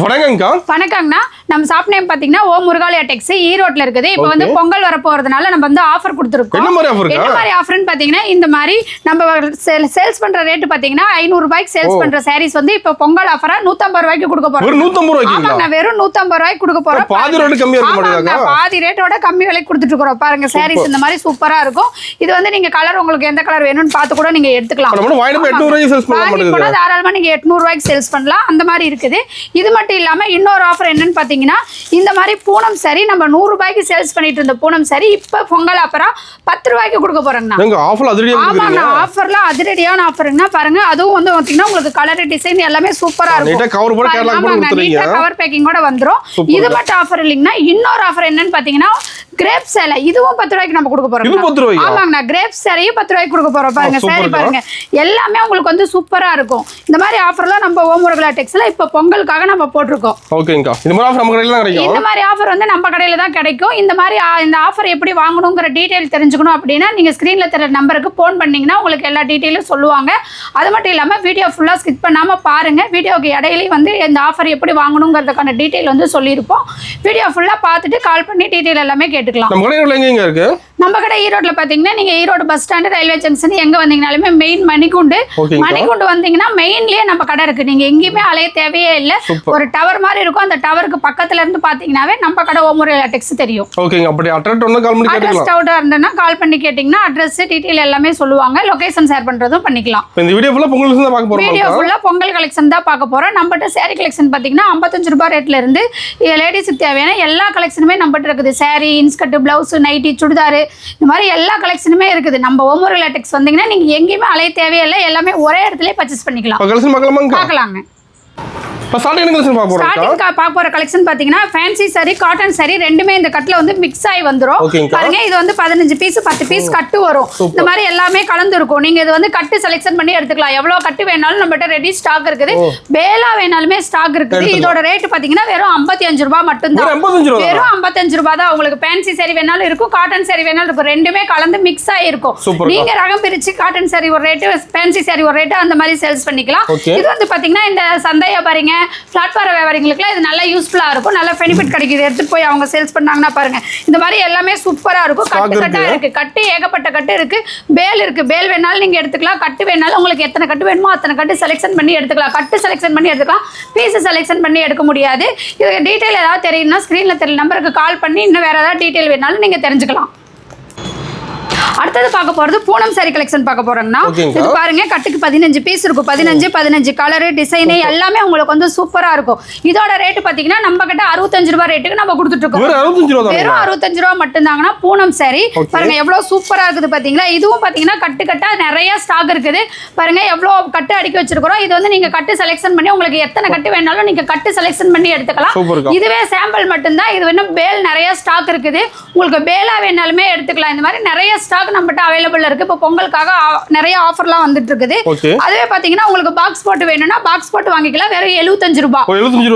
வணக்கங்கண்ணா. நம்ம shop name பாத்தீங்கன்னா ஓம் முருகாலயா டெக்ஸ் ஈரோட்ல இருக்குது. இப்போ வந்து பொங்கல் வர போறதுனால நம்ம வந்து ஆஃபர் கொடுத்துருக்கோம். என்ன மாதிரி ஆஃபர்னு பாத்தீங்கன்னா இந்த மாதிரி நம்ம சேல்ஸ் பண்ற ரேட் பாத்தீங்கன்னா 500 ரூபாய்க்கு சேல்ஸ் பண்ற சாரீஸ் வந்து இப்போ பொங்கல் ஆஃபரா 150 ரூபாய்க்கு கொடுக்க போறோம். வெறும் 150 ரூபாய்க்கு கொடுக்க போறோம். பாதி ரேட்டோட கம்மி விலைக்கு கொடுத்துட்டு இருக்கோம். பாருங்க சாரீஸ் இந்த மாதிரி சூப்பரா இருக்கும். இது வந்து நீங்க கலர் உங்களுக்கு எந்த கலர் வேணும்னு பார்த்து கூட நீங்க எடுத்துக்கலாம். தாராளமா நீங்க 800 ரூபாய்க்கு சேல்ஸ் பண்ணலாம். அந்த மாதிரி இருக்குது. இது மட்டும் இல்லாம இன்னொரு ஆஃபர் என்னன்னு பாத்தீங்கன்னா இந்த மாதிரி பூனம் சாரி நம்ம 100 ரூபாய்க்கு சேல்ஸ் பண்ணிட்டு இருந்த பூனம் சாரி இப்ப பொங்கல் ஆஃபரா 10 ரூபாய்க்கு கொடுக்க போறேங்க. ஆஃபர்ல அதிரடியான ஆஃபர்னா பாருங்க. அதுவும் வந்து பாத்தீங்கன்னா உங்களுக்கு கலர் டிசைன் எல்லாமே சூப்பரா இருக்கும். கவர் பேக்கிங்கோட வந்துரும். இது மட்டும் ஆஃபர் இல்லைங்கன்னா இன்னொரு ஆஃபர் என்னன்னு பாத்தீங்கன்னா கிரேப் சேலை இதுவும் 10 ரூபாய்க்கு நம்ம கொடுக்க போறோம். ஆமாங்கண்ணா கிரேப் சாரியும் 10 ரூபாய்க்கு கொடுக்க போறோம். பாருங்க சாரி பாருங்க எல்லாமே உங்களுக்கு வந்து சூப்பரா இருக்கும். இந்த மாதிரி ஆஃபர்லாம் நம்ம ஓம் முருகாலயா டெக்ஸ்ல இப்ப பொங்கலுக்காக நம்ம போட்டுருக்கோம். ஓகேங்கா. இந்த மாதிரி ஆஃபர் நம்ம கடையில தான் கிடைக்கும். இந்த மாதிரி ஆஃபர் வந்து நம்ம கடையில தான் கிடைக்கும். இந்த மாதிரி இந்த ஆஃபர் எப்படி வாங்கணும்ங்கற டீடைல் தெரிஞ்சுக்கணும் அப்படினா நீங்க ஸ்கிரீன்ல தெரியற நம்பருக்கு ஃபோன் பண்ணீங்கன்னா உங்களுக்கு எல்லா டீடைலும் சொல்லுவாங்க. அது மட்டும் இல்லாம வீடியோ ஃபுல்லா ஸ்கிப் பண்ணாம பாருங்க. வீடியோக்கு இடையில வந்து இந்த ஆஃபர் எப்படி வாங்கணும்ங்கறதுக்கான டீடைல் வந்து சொல்லிருப்போம். வீடியோ ஃபுல்லா பார்த்துட்டு கால் பண்ணி டீடைல் எல்லாமே கேட்டுக்கலாம். நம்ம கடை எங்க இருக்கு? நம்ம கடை ஈரோட்ல பாத்தீங்கன்னா நீங்க Erode bus stand railway junction எங்க வந்தீங்கனாலுமே மெயின் மணிகுண்டு வந்தீங்கன்னா மெயின்லயே நம்ம கடை இருக்கு. நீங்க எங்கேயுமே அலைய தேவையே இல்ல. ஒரு டவர் மாதிரி இருக்கும். அந்த டவருக்கு பக்கத்துல இருந்து பாத்தீங்கன்னாவே நம்ம கடை ஓம் முருகாலயா டெக்ஸ் தெரியும். ஓகேங்க. அப்படி அட்ரஸ் ஒண்ணு கால் பண்ணி கேட்கலாம். அட்ரஸ் டவுட்டா இருந்தனா கால் பண்ணி கேட்டிங்கனா அட்ரஸ் டீடைல் எல்லாமே சொல்லுவாங்க. லொகேஷன் ஷேர் பண்றதும் பண்ணிக்கலாம். இந்த வீடியோ ஃபுல்லா பொங்கல் கலெக்ஷன் தான் பார்க்க போறோம். வீடியோ ஃபுல்லா பொங்கல் கலெக்ஷன் தான் பார்க்க போறோம். நம்மட்ட சாரி கலெக்ஷன் பாத்தீங்கன்னா 55 ரூபாய் ரேட்ல இருந்து லேடிஸ்க்கு தேவையான எல்லா கலெக்ஷனுமே நம்மட்ட இருக்குது. Sari, inskirt, blouse, nightie, churidar இந்த மாதிரி எல்லா கலெக்ஷனுமே இருக்குது. நம்ம ஓம் முருகாலயா டெக்ஸ் வந்தீங்கன்னா நீங்க எங்கேயுமே அலைய தேவையில்லை. எல்லாமே ஒரே இடத்துல பர்ச்சேஸ் பண்ணிக்கலாம். பார்க்கலாங்க. பார்க்க போற கலெக்ஷன் பாத்தீங்கன்னா ஃபேன்சி சாரி, காட்டன் சாரி ரெண்டுமே இந்த கட்ல வந்து மிக்ஸ் ஆகி வந்துரும். பாருங்க இது வந்து 15 பீஸ் 10 பீஸ் கட்டு வரும். இந்த மாதிரி எல்லாமே கலந்து இருக்கும். நீங்க இது வந்து கட்டு செலக்ஷன் பண்ணி எடுத்துக்கலாம். எவ்வளவு கட்டு வேணாலும் நம்மகிட்ட ரெடி ஸ்டாக் இருக்குது. பேலா வேணாலுமே ஸ்டாக் இருக்குது. இதோட ரேட் பாத்தீங்கன்னா வெறும் 55 ரூபாய் மட்டும் தான். வெறும் 55 ரூபாய் தான். உங்களுக்கு ஃபேன்சி சாரி வேணாலும் இருக்கும், காட்டன் சாரி வேணாலும் இருக்கும். ரெண்டுமே கலந்து மிக்ஸ் ஆகி இருக்கும். நீங்க ரகம் பிரிச்சு காட்டன் சாரி ஒரு ரேட், ஃபேன்சி சாரி ஒரு ரேட் அந்த மாதிரி சேல்ஸ் பண்ணிக்கலாம். இது வந்து பாத்தீங்கன்னா இந்த சந்தையா பாருங்க பிளாட்ஃபார்ம் வியாபாரிகளுக்குலாம் இது நல்லா யூஸ்ஃபுல்லா இருக்கும். நல்ல பெனிஃபிட் கிடைக்குது. எடுத்துட்டு போய் அவங்க சேல்ஸ் பண்ணாங்கன்னா பாருங்க இந்த மாதிரி எல்லாமே சூப்பரா இருக்கும். கட்டு கட்டா இருக்கு. கட்டு ஏகப்பட்ட கட்டு இருக்கு. பேல் இருக்கு. பேல் வேணாலும் நீங்க எடுத்துக்கலாம். கட்டு வேணாலும் உங்களுக்கு எத்தனை கட்டு வேணுமோ அத்தனை கட்டு செலக்ஷன் பண்ணி எடுத்துக்கலாம். கட்டு செலக்ஷன் பண்ணி எடுத்துக்கலாம். பீஸ் செலக்ஷன் பண்ணி எடுக்க முடியாது. இது டீடைல் ஏதாவது தெரியும்னா ஸ்கிரீன்ல தெரியல நம்பருக்கு கால் பண்ணி இன்னும் வேற ஏதாவது டீடைல் வேணாலும் நீங்க தெரிஞ்சுக்கலாம். அடுத்தது பார்க்க போறது பூனம் சாரி கலெக்ஷன் பார்க்க போறோம்னா இது பாருங்க கட்டுக்கு 15 பீஸ் இருக்கும். 15 கலர் டிசைன் எல்லாமே உங்களுக்கு வந்து சூப்பரா இருக்கும். இதோட ரேட் பாத்தீங்கன்னா நம்ம கிட்ட 65 ரூபாய் ரேட்டுக்கு நம்ம கொடுத்துட்டு இருக்கோம். வெறும் 65 ரூபாய் மட்டும் தாங்கன்னா பூனம் சாரி பாருங்க எவ்வளவு சூப்பரா இருக்குது பாத்தீங்களா. இதுவும் பாத்தீங்கன்னா கட்டு கட்டா நிறைய ஸ்டாக் இருக்குது. பாருங்க எவ்வளவு கட்டு அடுக்கி வச்சிருக்கிறோம். இது வந்து நீங்க கட்டு செலக்ஷன் பண்ணி உங்களுக்கு எத்தனை கட்டு வேணாலும் நீங்க கட்டு செலக்ஷன் பண்ணி எடுத்துக்கலாம். இதுவே சாம்பிள் மட்டும் தான். இது இன்னும் பேல் நிறைய ஸ்டாக் இருக்குது. உங்களுக்கு பேலா வேணாலுமே எடுத்துக்கலாம். இந்த மாதிரி நிறைய ஸ்டாக் நம்மகிட்ட அவைலபிள் இருக்கு. இப்போ பொங்கலுக்காக நிறைய ஆஃபர்லாம் வந்துட்டு இருக்குது. அதுவே பாத்தீங்கன்னா உங்களுக்கு பாக்ஸ் போட்டு வேணும்னா பாக்ஸ் போட்டு வாங்கிக்கலாம். வெறும் 75 ரூபாய்.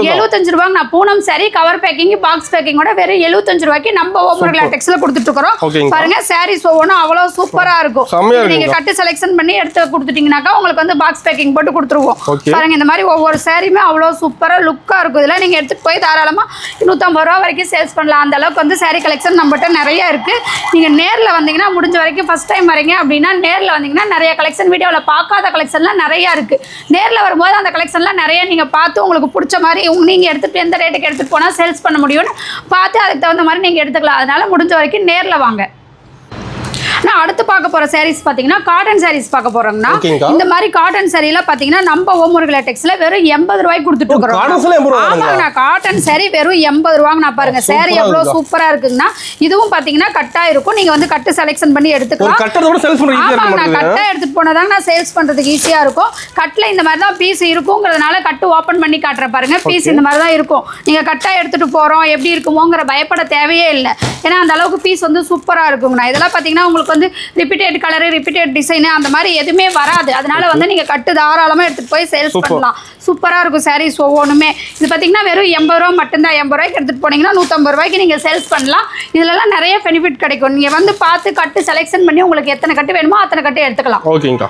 75 ரூபாய் நான் Poonam sari cover packing box பேக்கிங்கோட வெறும் 75 ரூபாய்க்கு நம்ம ஓம் முருகாலயா டெக்ஸ்ல கொடுத்துட்டு இருக்கோம். பாருங்க சாரீஸ் ஒவ்வொன்றும் அவ்வளவு சூப்பரா இருக்கும். நீங்க கட்டு செலக்ஷன் பண்ணி எடுத்து கொடுத்துட்டீங்கன்னாக்கா உங்களுக்கு வந்து பாக்ஸ் பேக்கிங் போட்டு கொடுத்துருவோம். பாருங்க இந்த மாதிரி ஒவ்வொரு சாரியுமே அவ்வளவு சூப்பரா லுக்கா இருக்கும். இதெல்லாம் நீங்க எடுத்துட்டு போய் தாராளமா 150 ரூபாய் வரைக்கும் சேல்ஸ் பண்ணலாம். அந்த அளவுக்கு வந்து சாரி கலெக்ஷன் நம்மகிட்ட நிறைய இருக்கு. நீங்க நேர்ல வந்தீங்கன்னா முடிஞ்ச வரைக்கும் ஃபர்ஸ்ட் டைம் வரீங்க அப்படின்னா நேர்ல வந்தீங்கன்னா நிறைய கலெக்ஷன் வீடியோல பார்க்காத கலெக்ஷன்லாம் நிறைய இருக்கு. நேர்ல வரும்போது அந்த கலெக்ஷன்லாம் நிறைய நீங்க பார்த்து உங்களுக்கு பிடிச்ச மாதிரி நீங்க எடுத்துட்டு எந்த ரேட்டுக்கு எடுத்துட்டு போனா சேல்ஸ் பண்ண முடியும்னு பார்த்து அதுக்கு தகுந்த மாதிரி நீங்க எடுத்துக்கலாம். அதனால முடிஞ்ச வரைக்கும் நேர்ல வாங்க. நான் அடுத்து பார்க்க போற சாரீஸ் பாத்தீங்கன்னா காட்டன் சாரீஸ் பார்க்க போறோம்னா இந்த மாதிரி காட்டன் சாரில பாத்தீங்கன்னா நம்ம ஓம் முருகாலயா டெக்ஸ்ல வெறும் 80 ரூபாய்க்கு கொடுத்துட்டு இருக்கோம். ஆமாங்க காட்டன் சாரி வெறும் 80 ரூபாய்க்கு. நான் பாருங்க சாரி எவ்வளவு சூப்பரா இருக்குன்னா இதுவும் பாத்தீங்கன்னா கட்டா இருக்கும். நீங்க வந்து கட்டு செலக்ஷன் பண்ணி எடுத்துக்கலாம். நான் கட்டா எடுத்துட்டு போனதாங்க நான் சேல்ஸ் பண்றதுக்கு ஈஸியா இருக்கும். கட்ல இந்த மாதிரி தான் பீஸ் இருக்குங்கிறதுனால கட்டு ஓபன் பண்ணி காட்டுறேன் பாருங்க. பீஸ் இந்த மாதிரி தான் இருக்கும். நீங்க கட்டா எடுத்துட்டு போறோம் எப்படி இருக்குமோங்கிற பயப்பட தேவையே இல்லை. ஏன்னா அந்த அளவுக்கு பீஸ் வந்து சூப்பரா இருக்குங்கண்ணா. இதெல்லாம் பாத்தீங்கன்னா உங்களுக்கு வந்து ரிப்பீட்டட் கலர் ரிப்பீட்டட் டிசைன் அந்த மாதிரி எதுவுமே வராது. அதனால வந்து நீங்க கட்டு தாராளமா எடுத்துட்டு போய் சேல்ஸ் பண்ணலாம். சூப்பரா இருக்கும் சாரீஸ் ஒவ்வொன்றுமே. இது பாத்தீங்கன்னா வெறும் 80 ரூபாய் மட்டும் தான். 80 ரூபாய்க்கு எடுத்துட்டு போனீங்கன்னா 150 ரூபாய்க்கு நீங்க சேல்ஸ் பண்ணலாம். இதுலலாம் நிறைய பெனிஃபிட் கிடைக்கும். நீங்க வந்து பார்த்து கட்டு செலக்ஷன் பண்ணி உங்களுக்கு எத்தனை கட்டு வேணுமோ அத்தனை கட்டு எடுத்துக்கலாம். ஓகேங்கா.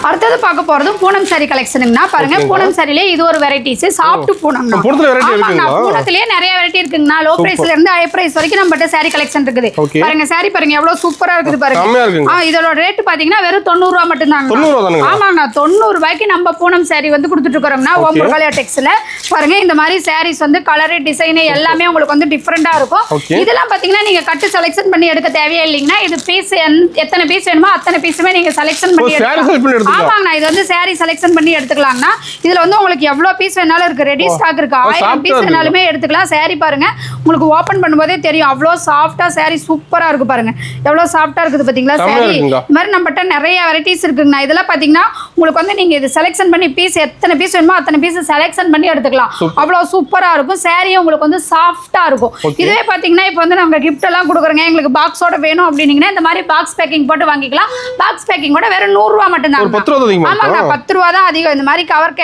அடுத்தது பார்க்க போறது பூனம் saree கலெக்ஷனுங்கண்ணா. பாருங்க பூனம் சாரிலே இது ஒரு வெரைட்டிஸ் சாஃப்ட் பூனம்னா. பூனத்துல வெரைட்டி இருக்குங்களா? பூனத்திலே நிறைய வெரைட்டி இருக்குங்கண்ணா. லோ பிரைஸ்ல இருந்து ஹை பிரைஸ் வரைக்கும் நம்மட்ட saree கலெக்ஷன் இருக்குது. பாருங்க saree பாருங்க எவ்வளவு சூப்பரா இருக்குது பாருங்க. இதோட ரேட் பாத்தீங்கன்னா வெறும் 90 ரூபாய் மட்டும் தாங்க. 90 ரூபாய் தானுங்க. ஆமாங்க 90 ரூபாய்க்கு நம்ம பூனம் saree வந்து கொடுத்துட்டு இருக்கோம்னா ஓமுர்காலியா டெக்ஸ்ல. பாருங்க இந்த மாதிரி sarees வந்து கலர் டிசைன் எல்லாமே உங்களுக்கு வந்து டிஃபரெண்டா இருக்கும். இதெல்லாம் பாத்தீங்கன்னா நீங்க கட்டு செலக்ஷன் பண்ணி எடுக்க தேவையே இல்லைங்கண்ணா. இது பீஸ் எத்தனை பீஸ் வேணுமோ அத்தனை பீஸுமே நீங்க செலக்ஷன் பண்ணி எடுத்துக்கலாம். ஆமாங்கண்ணா இது வந்து saree செலக்ஷன் பண்ணி எடுத்துக்கலாங்கண்ணா. இதுல வந்து உங்களுக்கு எவ்வளவு பீஸ் வேணாலும் இருக்கு. ரெடி ஸ்டாக் இருக்கு. 1000 பீஸ் வேணாலுமே எடுத்துக்கலாம். saree பாருங்க உங்களுக்கு ஓபன் பண்ணும்போதே தெரியும் அவ்வளவு சாஃப்ட்டா saree சூப்பரா இருக்கு பாருங்க. எவ்வளவு சாஃப்ட்டா இருக்குது பாத்தீங்களா saree. இந்த மாதிரி நம்மட்ட நிறைய வெரைட்டிஸ் இருக்குங்கண்ணா. இதெல்லாம் பாத்தீங்கன்னா உங்களுக்கு வந்து நீங்க இது செலக்ஷன் பண்ணி பீஸ் எத்தனை பீஸ் வேணுமோ அத்தனை பீஸ் செலக்ஷன் பண்ணி எடுத்துக்கலாம். அவ்வளவு சூப்பரா இருக்கும். saree உங்களுக்கு வந்து சாஃப்ட்டா இருக்கும். இதுவே பாத்தீங்கன்னா இப்போ வந்து நம்ம கிஃப்ட் எல்லாம் கொடுக்குறோங்க எங்களுக்கு பாக்ஸோட வேணும் அப்படின்னீங்கன்னா இந்த மாதிரி பாக்ஸ் பேக்கிங் போட்டு வாங்கிக்கலாம். பாக்ஸ் பேக்கிங் கூட வெறும் 100 ரூபாய் மட்டும் தான். ஆமாங்க 10 ரூபாய் தான் அதிகம். இந்த மாதிரி கவர்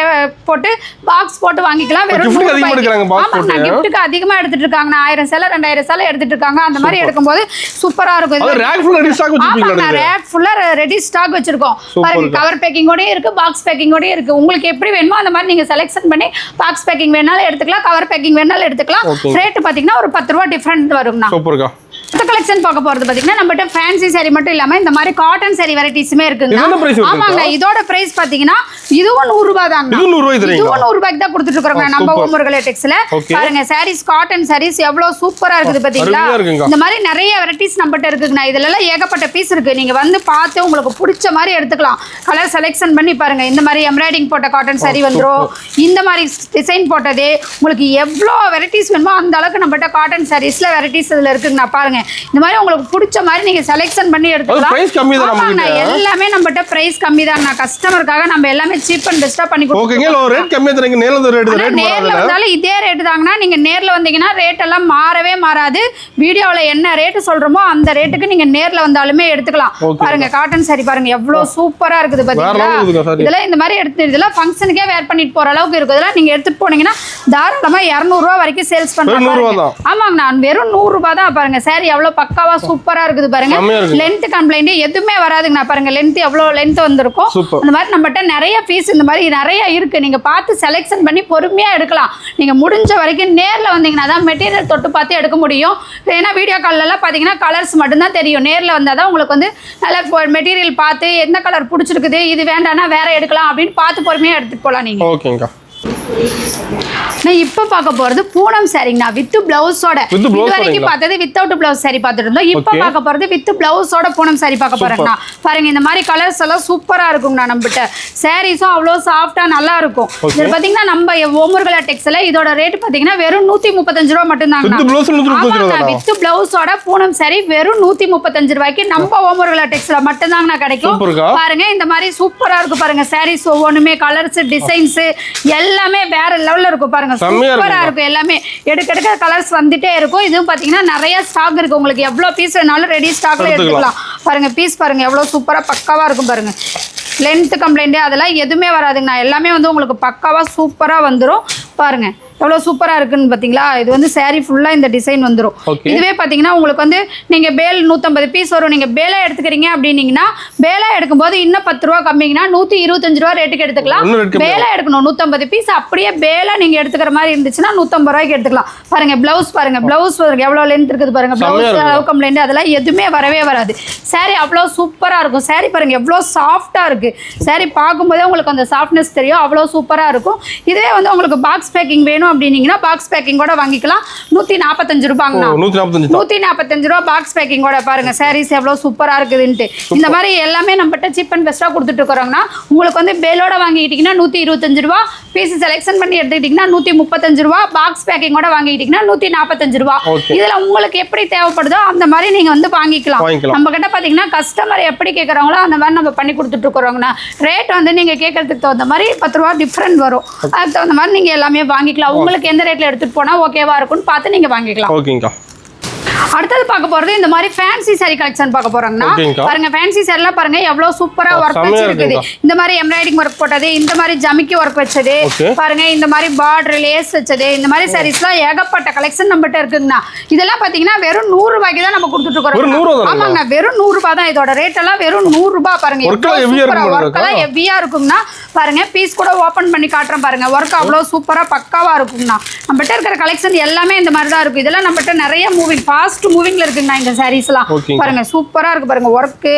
போட்டு பாக்ஸ் போட்டு வாங்கிக்கலாம். வெறும் 100 ரூபாய். ஆமாங்க கிஃப்ட்டுக்கு அதிகமா எடுத்துட்டு இருக்காங்க. 1000 சேலை 2000 சேலை எடுத்துட்டு இருக்காங்க. அந்த மாதிரி எடுக்கும்போது சூப்பரா இருக்கும். ரேக் ஃபுல்லா ரெடி ஸ்டாக் வச்சிருக்கீங்க. ரேக் ஃபுல்லா ரெடி ஸ்டாக் வச்சிருக்கோம். பாருங்க கவர் பேக்கிங்கோட இருக்கு பாக்ஸ் பேக்கிங்கோட இருக்கு. உங்களுக்கு எப்படி வேணுமோ அந்த மாதிரி நீங்க செலக்ஷன் பண்ணி பாக்ஸ் பேக்கிங் வேணாலும் எடுத்துக்கலாம். கவர் பேக்கிங் வேணாலும் எடுத்துக்கலாம். ரேட் பாத்தீங்கன்னா ஒரு 10 ரூபாய் டிஃபரண்ட் வரும்னா. சூப்பர்க்கா. அடுத்த கலெக்ஷன் பார்க்க போறது பாத்தீங்கன்னா நம்மட்ட ஃபேன்சி saree மட்டும் இல்லாம இந்த மாதிரி காட்டன் saree வெரைட்டிஸ்மே இருக்குங்க. ஆமாங்க இதோட பிரைஸ் பாத்தீங்கன்னா இதுவும் 100 ரூபாய் தாங்க. இதுவும் 100 ரூபாய்க்கு தான் கொடுத்துட்டு இருக்கோங்க நம்ம ஓமுர்காலியா டெக்ஸ்ல. பாருங்க sarees காட்டன் sarees எவ்வளவு சூப்பரா இருக்குது பாத்தீங்களா. இந்த மாதிரி நிறைய வெரைட்டிஸ் நம்மட்ட இருக்குங்க. இதுல எல்லாம் ஏகப்பட்ட பீஸ் இருக்கு. நீங்க வந்து பார்த்து உங்களுக்கு பிடிச்ச மாதிரி எடுத்துக்கலாம். கலர் செலக்ஷன் பண்ணி பாருங்க. இந்த மாதிரி எம்ப்ராய்டிங் போட்ட காட்டன் saree வந்துரும். இந்த மாதிரி டிசைன் போட்டதே உங்களுக்கு எவ்வளவு வெரைட்டிஸ் வேணுமோ அந்த அளவுக்கு நம்மட்ட காட்டன் sareesல வெரைட்டிஸ் இதுல இருக்குங்க. பாருங்க இந்த மாதிரி உங்களுக்கு பிடிச்ச மாதிரி நீங்க செலக்ஷன் பண்ணி எடுத்துக்கலாம். பிரைஸ் கம்மி தான் நமக்கு. எல்லாமே நம்மட்ட பிரைஸ் கம்மி தான். கஸ்டமருக்காக நம்ம எல்லாமே சீப் அண்ட் பெஸ்டா பண்ணி கொடுப்போம். ஓகேங்க ரேட் கம்மியா தரீங்க. நேர்ல வந்தாலும் இதே ரேட் தாங்கனா. நீங்க நேர்ல வந்தீங்கன்னா ரேட் எல்லாம் மாறவே மாறாது. வீடியோல என்ன ரேட் சொல்றோமோ அந்த ரேட்டுக்கு நீங்க நேர்ல வந்தாலுமே எடுத்துக்கலாம். பாருங்க காட்டன் saree பாருங்க எவ்வளவு சூப்பரா இருக்குது பாத்தீங்களா. இதெல்லாம் இந்த மாதிரி எடுத்து இதெல்லாம் ஃபங்க்ஷனுக்கே வேர் பண்ணிட்டு போற அளவுக்கு இருக்கு. இதெல்லாம் நீங்க எடுத்துட்டு போனீங்கன்னா தாராளமா 200 ரூபாய் வரைக்கும் சேல்ஸ் பண்றாங்க. ஆமாங்க நான் வெறும் 100 ரூபாய் தான். பாருங்க saree எவ்வளவு பக்காவா சூப்பரா இருக்குது பாருங்க. லென்த் கம்ப்ளைண்ட் எதுவுமே வராதுங்க. பாருங்க லென்த் எவ்வளவு லென்த் வந்திருக்கும். இந்த மாதிரி நம்மகிட்ட நிறைய பீஸ் இந்த மாதிரி நிறைய இருக்கு. நீங்க பார்த்து செலக்ஷன் பண்ணி பொறுமையா எடுக்கலாம். நீங்க முடிஞ்ச வரைக்கும் நேர்ல வந்தீங்கன்னா தான் மெட்டீரியல் தொட்டு பார்த்து எடுக்க முடியும். ஏன்னா வீடியோ கால்ல எல்லாம் பாத்தீங்கன்னா கலர்ஸ் மட்டும் தான் தெரியும். நேர்ல வந்தாதான் உங்களுக்கு வந்து நல்ல மெட்டீரியல் பார்த்து எந்த கலர் பிடிச்சிருக்குது இது வேண்டாம்னா வேற எடுக்கலாம் அப்படின்னு பார்த்து பொறுமையா எடுத்துட்டு போலாம் நீங்க. ஓகேங்க. நான் இப்போ பார்க்க போறது பூனம் சாரிங்கண்ணா வித் பிளவுஸோட. இது வரைக்கும் பார்த்தது வித்தவுட் பிளவுஸ் சாரி பார்த்துட்டு இருந்தோம். இப்போ பார்க்க போறது வித் பிளவுஸோட பூனம் சாரி பார்க்க போறேங்கண்ணா. பாருங்க இந்த மாதிரி கலர்ஸ் எல்லாம் சூப்பரா இருக்குங்கண்ணா. நம்மகிட்ட சாரீஸும் அவ்வளோ சாஃப்டா நல்லா இருக்கும். இது பாத்தீங்கன்னா நம்ம ஓமுர்காலியா டெக்ஸ்ல இதோட ரேட் பாத்தீங்கன்னா வெறும் 135 ரூபாய் மட்டும் தாங்க. வித் பிளவுஸோட பூனம் சாரி வெறும் 135 ரூபாய்க்கு நம்ம ஓமுர்காலியா டெக்ஸ்ல மட்டும் தாங்கண்ணா கிடைக்கும். பாருங்க இந்த மாதிரி சூப்பரா இருக்கு பாருங்க. சாரீஸ் ஒவ்வொன்றுமே கலர்ஸ் டிசைன்ஸ் எல்லாமே வேற லெவல்ல இருக்கும் பாருங்க. சூப்பரா இருக்கும். எல்லாமே எடுக்க கலர்ஸ் வந்துட்டே இருக்கும். இதுவும் பாத்தீங்கன்னா நிறைய ஸ்டாக் இருக்கு. உங்களுக்கு எவ்வளவு பீஸ் வேணாலும் ரெடி ஸ்டாக்ல எடுத்துக்கலாம். பாருங்க பீஸ் பாருங்க எவ்வளவு சூப்பரா பக்காவா இருக்கும் பாருங்க. லென்த் கம்ப்ளைண்ட் அதெல்லாம் எதுவுமே வராதுங்க. எல்லாமே வந்து உங்களுக்கு பக்காவா சூப்பரா வந்துரும். பாருங்க எவ்வளவு சூப்பரா இருக்குன்னு பாத்தீங்களா. இது வந்து saree ஃபுல்லா இந்த டிசைன் வந்துரும். இதுவே பாத்தீங்கன்னா உங்களுக்கு வந்து நீங்க பேல் 150 பீஸ் வரும். நீங்க பேலா எடுத்துக்கிறீங்க அப்படின்னீங்கன்னா பேலா எடுக்கும்போது இன்னும் 10 ரூபாய் கம்மிங்கன்னா 125 ரூபாய் ரேட்டுக்கு எடுத்துக்கலாம். பேலா எடுக்கணும் 150 பீஸ் அப்படியே பேலா நீங்க எடுத்துக்கிற மாதிரி இருந்துச்சுன்னா 150 ரூபாய்க்கு எடுத்துக்கலாம். பாருங்க பிளவுஸ் பாருங்க. பிளவுஸ் எவ்வளவு லென்த் இருக்குது பாருங்க. பிளவுஸ் அளவு கம்ப்ளைண்ட் அதெல்லாம் எதுவுமே வரவே வராது. saree அவ்வளவு சூப்பரா இருக்கும். saree பாருங்க எவ்வளவு சாஃப்டா இருக்கு. saree பார்க்கும்போதே உங்களுக்கு அந்த சாஃப்ட்னஸ் தெரியும். அவ்வளவு சூப்பரா இருக்கும். இதுவே வந்து உங்களுக்கு பாக்ஸ் பேக்கிங் வேணும் அப்படின்னீங்கன்னா பாக்ஸ் பேக்கிங் கூட வாங்கிக்கலாம். 145 ரூபாய்ங்கண்ணா. 145 ரூபாய் பாக்ஸ் பேக்கிங் கூட. பாருங்க சாரீஸ் எவ்வளவு சூப்பரா இருக்குதுன்ட்டு. இந்த மாதிரி எல்லாமே நம்மகிட்ட சீப் அண்ட் பெஸ்டா கொடுத்துட்டு இருக்கிறோம்னா உங்களுக்கு வந்து பேலோட வாங்கிக்கிட்டீங்கன்னா 125 ரூபாய். பீஸ் செலக்ஷன் பண்ணி எடுத்துக்கிட்டீங்கன்னா 135 ரூபாய். பாக்ஸ் பேக்கிங் கூட வாங்கிக்கிட்டீங்கன்னா 145 ரூபாய். இதுல உங்களுக்கு எப்படி தேவைப்படுதோ அந்த மாதிரி நீங்க வந்து வாங்கிக்கலாம். நம்ம கிட்ட பாத்தீங்கன்னா கஸ்டமர் எப்படி கேட்கறாங்களோ அந்த மாதிரி நம்ம பண்ணி கொடுத்துட்டு இருக்கிறோங்கண்ணா. ரேட் வந்து நீங்க கேட்கறதுக்கு தகுந்த மாதிரி 10 ரூபாய் டிஃபரெண்ட் வரும். அதுக்கு தகுந்த மாதிரி நீங்க எல்லாமே வாங்கிக்கலாம். உங்களுக்கு எந்த ரேட்ல எடுத்துட்டு போனா ஓகேவா இருக்கும்னு பார்த்து நீங்க வாங்கிக்கலாம். ஓகேங்கா. அடுத்தது பார்க்க போறது இந்த மாதிரி ஃபேன்சி saree கலெக்ஷன் பார்க்க போறோம்னா பாருங்க ஃபேன்சி சாரிலாம் பாருங்க எவ்வளவு சூப்பரா வர்க் வச்சிருக்குது இந்த மாதிரி எம்ப்ராய்டிங் வர்க் போட்டது இந்த மாதிரி ஜமிக்கி வர்க் வச்சது பாருங்க இந்த மாதிரி பார்டர் லேஸ் வச்சது இந்த மாதிரி சாரீஸ்லாம் ஏகப்பட்ட கலெக்ஷன் நம்மகிட்ட இருக்குங்கண்ணா இதெல்லாம் பாத்தீங்கன்னா வெறும் 100 ரூபாய்க்கு தான் நம்ம கொடுத்துட்டு இருக்கோம் ஆமாங்க வெறும் 100 ரூபாய் தான் இதோட ரேட் எல்லாம் வெறும் 100 ரூபாய் பாருங்க ஒர்க்கெல்லாம் ஹெவியா இருக்கும்னா பாருங்க பீஸ் கூட ஓபன் பண்ணி காட்டுறேன் பாருங்க ஒர்க் அவ்வளவு சூப்பரா பக்காவா இருக்கும்னா நம்மகிட்ட இருக்கிற கலெக்ஷன் எல்லாமே இந்த மாதிரி தான் இருக்கும் இதெல்லாம் நம்மகிட்ட நிறைய மூவிங் ஃபாஸ்ட் மூவிங்ல இருக்குங்க இந்த சாரீஸ்லாம் பாருங்க சூப்பரா இருக்கு பாருங்க ஒர்க்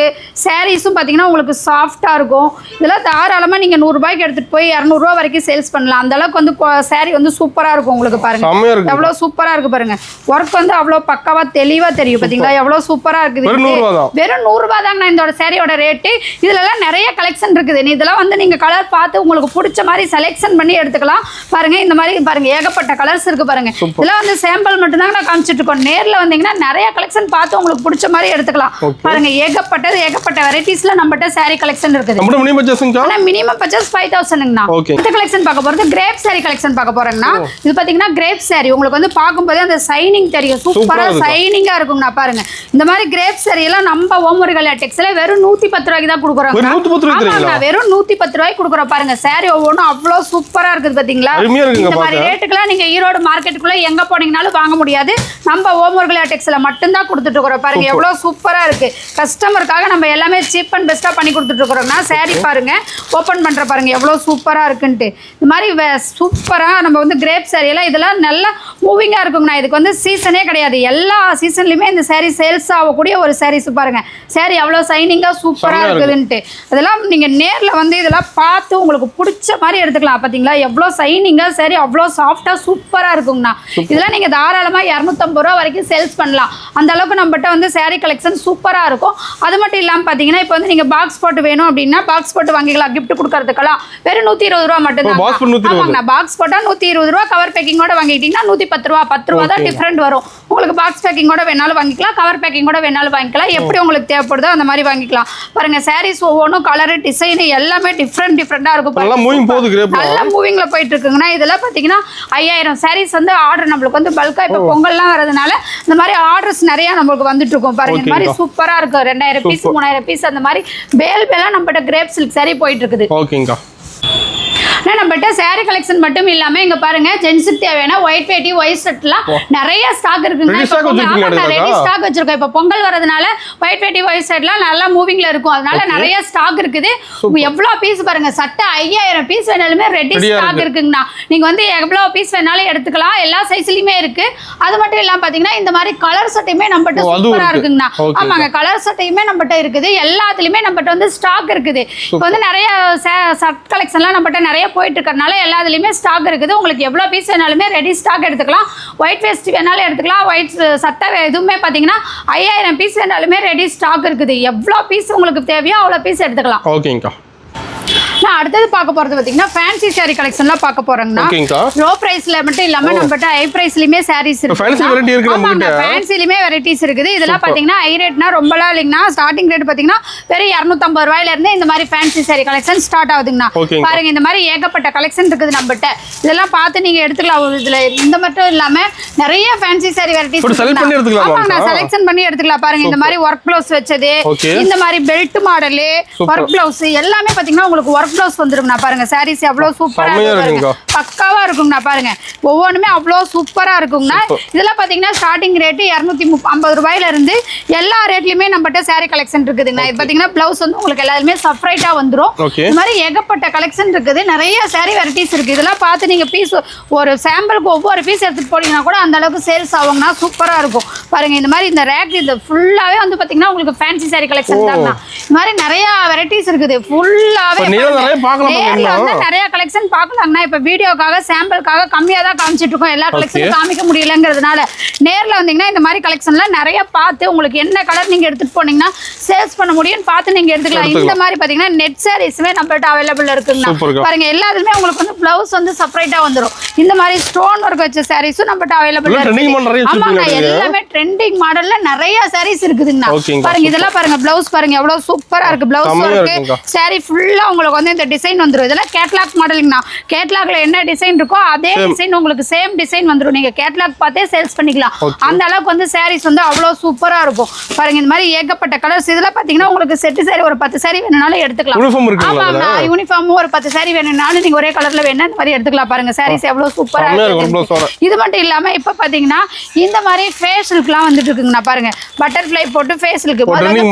சாரீஸும் பாத்தீங்கன்னா உங்களுக்கு சாஃப்டா இருக்கும் இதெல்லாம் தாராளமா நீங்க 100 ரூபாய்க்கு எடுத்துட்டு போய் 200 ரூபாய் வரைக்கும் சேல்ஸ் பண்ணலாம் அந்த அளவுக்கு வந்து சாரி வந்து சூப்பரா இருக்கும் உங்களுக்கு பாருங்க எவ்வளவு சூப்பரா இருக்கு பாருங்க ஒர்க் வந்து அவ்வளவு பக்காவா தெளிவா தெரியும் பாத்தீங்களா எவ்வளவு சூப்பரா இருக்குது வெறும் 100 ரூபாய் தாங்க இந்த சாரியோட ரேட் இதுல எல்லாம் நிறைய கலெக்ஷன் இருக்குது இதெல்லாம் வந்து நீங்க கலர் பார்த்து உங்களுக்கு பிடிச்ச மாதிரி செலக்ஷன் பண்ணி எடுத்துக்கலாம் பாருங்க இந்த மாதிரி பாருங்க ஏகப்பட்ட கலர்ஸ் இருக்கு பாருங்க இதெல்லாம் வந்து சாம்பிள் மட்டும் தான் நான் காமிச்சிட்டு இருக்கோம் நேர்ல வந்தீங்கன்னா நிறைய கலெக்ஷன் பார்த்து உங்களுக்கு பிடிச்ச மாதிரி எடுத்துக்கலாம் பாருங்க ஏகப்பட்ட வெரைட்டிஸ்ல நம்மகிட்ட saree கலெக்ஷன் இருக்குது மினிமம் பர்ச்சேஸ் 5000ங்கண்ணா இந்த கலெக்ஷன் பார்க்க போறது கிரேப் saree கலெக்ஷன் பார்க்க போறேங்கண்ணா இது பாத்தீங்கன்னா கிரேப் saree உங்களுக்கு வந்து பார்க்கும்போது அந்த சைனிங் தெரியும் சூப்பரா சைனிங்கா இருக்குங்கண்ணா பாருங்க இந்த மாதிரி கிரேப் saree எல்லாம் நம்ம ஓமரிகள் டெக்ஸ்ல வெறும் 110 ரூபாய்க்கு தான் கொடுக்குறோம் வெறும் 110 ரூபாய்க்கு கொடுக்குறோம் பாருங்க saree ஒவ்வொன்றும் அவ்வளவு சூப்பரா இருக்குது பாத்தீங்களா இந்த மாதிரி ரேட்டுக்குலாம் நீங்க ஈரோடு மார்க்கெட்டுக்குள்ள எங்க போனீங்கனாலும் வாங்க முடியாது நம்ம ஓமரிகள் டெக்ஸ்ல மட்டும் தான் கொடுத்துட்டு இருக்கோம் பாருங்க எவ்வளவு சூப்பரா இருக்கு கஸ்டமருக்காக நம்ம எல்லாமே சீப் அண்ட் பெஸ்டா பண்ணி கொடுத்துட்டு இருக்கோம்னா saree பாருங்க ஓபன் பண்ற பாருங்க எவ்வளவு சூப்பரா இருக்குன்ட்டு இந்த மாதிரி சூப்பரா நம்ம வந்து கிரேப் saree எல்லாம் இதெல்லாம் நல்ல மூவிங்கா இருக்குங்கண்ணா இதுக்கு வந்து சீசனே கிடையாது எல்லா சீசன்லயுமே இந்த saree சேல்ஸ் ஆகக்கூடிய ஒரு sarees பாருங்க saree அவ்வளவு சைனிங்கா சூப்பரா இருக்குதுன்ட்டு அதெல்லாம் நீங்க நேர்ல வந்து இதெல்லாம் பார்த்து உங்களுக்கு பிடிச்ச மாதிரி எடுத்துக்கலாம் பாத்தீங்களா எவ்வளவு சைனிங்கா saree அவ்வளவு சாஃப்டா சூப்பரா இருக்குங்கண்ணா இதெல்லாம் நீங்க தாராளமா 250 ரூபாய் வரைக்கும் சேல்ஸ் பண்ணலாம் அந்த அளவுக்கு நம்மகிட்ட வந்து saree கலெக்ஷன் சூப்பரா இருக்கும் அது மட்டும் இல்லாம பாத்தீங்கன்னா இப்போ வந்து நீங்க பாக்ஸ் போட்டு வேணும் அப்படின்னா பாக்ஸ் போட்டு வாங்கிக்கலாம் gift கொடுக்கறதுக்கெல்லாம் வெறும் 120 ரூபாய் மட்டும் தான் ஆமாங்க பாக்ஸ் போட்டா 120 ரூபாய் கவர் பேக்கிங்கோட வாங்கிட்டீங்கன்னா 110 ரூபாய் 10 ரூபாய் தான் டிஃபரெண்ட் வரும் உங்களுக்கு பாக்ஸ் பேக்கிங்கோட வேணாலும் வாங்கிக்கலாம் கவர் பேக்கிங்கோட வேணாலும் வாங்கிக்கலாம் எப்படி உங்களுக்கு தேவைப்படுதோ அந்த மாதிரி வாங்கிக்கலாம் பாருங்க சாரீஸ் ஒவ்வொன்றும் கலர் டிசைன் எல்லாமே டிஃப்ரெண்டா இருக்கும் நல்ல மூவிங்ல போயிட்டு இருக்குங்கன்னா இதெல்லாம் பாத்தீங்கன்னா 5000 சாரீஸ் வந்து ஆர்டர் நம்மளுக்கு வந்து பல்கா இப்போ பொங்கல்லாம் வரதுனால இந்த மாதிரி ஆர்டர்ஸ் நிறைய நம்மளுக்கு வந்துட்டு இருக்கும் பாருங்க இந்த மாதிரி சூப்பரா இருக்கும் 2000 பீஸ் 3000 பீஸ் அந்த மாதிரி பேலா நம்மகிட்ட கிரேப் சில்க் saree போயிட்டு இருக்குது ஓகேங்கா நம்மகிட்ட saree கலெக்ஷன் மட்டும் இல்லாம இங்க பாருங்க ஜென்ஸுக்கு தேவையான ஒயிட் வேட்டி ஒயிட் ஷர்ட்லாம் நிறைய ஸ்டாக் இருக்குங்க ரெடி ஸ்டாக் வச்சிருக்கோம் இப்போ பொங்கல் வரதுனால ஒயிட் வேட்டி ஒயிட் ஷர்ட்லாம் நல்லா மூவிங்ல இருக்கும் அதனால நிறைய ஸ்டாக் இருக்குது எவ்வளவு பீஸ் பாருங்க சட்டை 5000 பீஸ் வேணாலுமே ரெடி ஸ்டாக் இருக்குங்கண்ணா நீங்க வந்து எவ்வளவு பீஸ் வேணாலும் எடுத்துக்கலாம் எல்லா சைஸ்லயுமே இருக்கு அது மட்டும் இல்லாம பாத்தீங்கன்னா இந்த மாதிரி கலர் சட்டையுமே நம்மகிட்ட சூப்பரா இருக்குங்கண்ணா ஆமாங்க கலர் சட்டையுமே நம்மகிட்ட இருக்குது எல்லாத்துலயுமே நம்மகிட்ட வந்து ஸ்டாக் இருக்குது இப்போ வந்து நிறைய ஷர்ட் கலெக்ஷன்லாம் நம்மகிட்ட நிறைய போயிட்டு இருக்கறனால எல்லாத்துலயுமே ஸ்டாக் இருக்குது உங்களுக்கு எவ்வளவு பீஸ் வேணாலுமே ரெடி ஸ்டாக் எடுத்துக்கலாம் ஒயிட் வேஸ்ட் வேணாலும் எடுத்துக்கலாம் ஒயிட் சட்டை எதுவுமே பாத்தீங்கன்னா 5000 பீஸ் வேணாலுமே ரெடி ஸ்டாக் இருக்குது எவ்வளவு பீஸ் உங்களுக்கு தேவையோ அவ்வளவு பீஸ் எடுத்துக்கலாம் ஓகேங்கா நான் அடுத்தது பார்க்க போறது பாத்தீங்கன்னா ஃபேன்சி saree கலெக்ஷன்லாம் பார்க்க போறேங்கன்னா லோ பிரைஸ்ல மட்டும் இல்லாம நம்மகிட்ட ஹை பிரைஸ்லயுமே sarees இருக்கு ஃபேன்சி வெரைட்டி இருக்கு நம்மகிட்ட ஃபேன்சிலயுமே வெரைட்டிஸ் இருக்குது இதெல்லாம் பாத்தீங்கன்னா ஹை ரேட்னா ரொம்பலாம் இல்லைங்கனா ஸ்டார்டிங் ரேட் பாத்தீங்கன்னா வெறும் 250 ரூபாயில இருந்து இந்த மாதிரி ஃபேன்சி saree கலெக்ஷன் ஸ்டார்ட் ஆகுதுங்கண்ணா பாருங்க இந்த மாதிரி ஏகப்பட்ட கலெக்ஷன் இருக்குது நம்மகிட்ட இதெல்லாம் பார்த்து நீங்க எடுத்துக்கலாம் இதுல இந்த மட்டும் இல்லாம நிறைய ஃபேன்சி saree வெரைட்டிஸ் செலக்ஷன் பண்ணி எடுத்துக்கலாம் பாருங்க இந்த மாதிரி ஒர்க் ப்ளவுஸ் வச்சது இந்த மாதிரி பெல்ட் மாடல் ஒர்க் ப்ளவுஸ் எல்லாமே பாத்தீங்கன்னா உங்களுக்கு ஒர்க் ப்ளவுஸ் வந்துருங்கண்ணா பாருங்க சாரீஸ் எவ்வளவு சூப்பரா இருக்கு பக்காவா இருக்குங்கண்ணா பாருங்க ஒவ்வொன்றுமே அவ்வளோ சூப்பரா இருக்குங்கண்ணா இதெல்லாம் பாத்தீங்கன்னா ஸ்டார்டிங் ரேட் 250 ரூபாயில இருந்து எல்லா ரேட்லயுமே நம்மகிட்ட saree கலெக்ஷன் இருக்குதுங்கண்ணா இது பாத்தீங்கன்னா பிளவுஸ் வந்து உங்களுக்கு எல்லாருமே செப்பரேட்டா வந்துரும் இந்த மாதிரி ஏகப்பட்ட கலெக்ஷன் இருக்குது நிறைய saree வெரைட்டிஸ் இருக்கு இதெல்லாம் பார்த்து நீங்க பீஸ் ஒரு சாம்பிளுக்கு ஒவ்வொரு பீஸ் எடுத்துட்டு போனீங்கன்னா கூட அந்த அளவுக்கு சேல்ஸ் ஆகுங்கண்ணா சூப்பரா இருக்கும் பாருங்க இந்த மாதிரி இந்த ரேக் இது ஃபுல்லாவே வந்து பாத்தீங்கன்னா உங்களுக்கு ஃபேன்சி saree கலெக்ஷன் தாங்கண்ணா இந்த மாதிரி நிறைய வெரைட்டிஸ் இருக்குது ஃபுல்லாவே நிறைய கலெக்ஷன் பார்க்கலாங்கண்ணா இப்ப வீடியோக்காக சாம்பிளுக்காக கம்மியா தான் காமிச்சிட்டு இருக்கோம் எல்லா கலெக்ஷனும் காமிக்க முடியலங்கிறதுனால நேர்ல வந்தீங்கன்னா இந்த மாதிரி கலெக்ஷன்ல நிறைய பார்த்து உங்களுக்கு என்ன கலர் நீங்க எடுத்துட்டு போனீங்கன்னா சேல்ஸ் பண்ண முடியும் பார்த்து நீங்க எடுத்துக்கலாம் இந்த மாதிரி பாத்தீங்கன்னா நெட் சாரீஸ்மே நம்மள்ட்ட அவைலபிள் இருக்குங்கண்ணா பாருங்க எல்லாத்துலயுமே உங்களுக்கு வந்து பிளவுஸ் வந்து செப்பரேட்டா வந்துடும் இந்த மாதிரி ஸ்டோன் ஒர்க் வச்ச சாரீஸும் நம்மள்ட்ட அவைலபிள் இருக்கு ஆமாங்க எல்லாமே ட்ரெண்டிங் மாடல்ல நிறைய சாரீஸ் இருக்குதுங்கண்ணா பாருங்க இதெல்லாம் பாருங்க பிளவுஸ் பாருங்க எவ்வளவு சூப்பரா இருக்கு பிளவுஸ் ஒர்க் சாரீ ஃபுல்லா உங்களுக்கு வந்து இந்த டிசைன் வந்துரும். இதெல்லாம் கேட்லாக் மாடலுங்கண்ணா. கேட்லாக்ல என்ன டிசைன் இருக்கோ அதே டிசைன் உங்களுக்கு சேம் டிசைன் வந்துரும். நீங்க கேட்லாக் பார்த்தே சேல்ஸ் பண்ணிக்கலாம். அந்த அளவுக்கு வந்து சாரீஸ் வந்து அவ்வளவு சூப்பரா இருக்கும். பாருங்க இந்த மாதிரி ஏகப்பட்ட கலர்ஸ். இதெல்லாம் பாத்தீங்கன்னா உங்களுக்கு செட் சாரி ஒரு 10 சாரி வேணும்னாலும் எடுத்துக்கலாம். ஆமாங்கண்ணா, யூனிஃபார்ம் ஒரு 10 சாரி வேணும்னாலும் நீங்க ஒரே கலர்ல வேணா இந்த மாதிரி எடுத்துக்கலாம். பாருங்க சாரீஸ் எவ்வளவு சூப்பரா இருக்கு. இது மட்டும் இல்லாம இப்ப பாத்தீங்கன்னா இந்த மாதிரி ஃபேஷியலுக்குலாம் வந்துட்டு இருக்குங்கண்ணா. பாருங்க பட்டர்ஃப்ளை போட்டு ஃபேஷியலுக்கு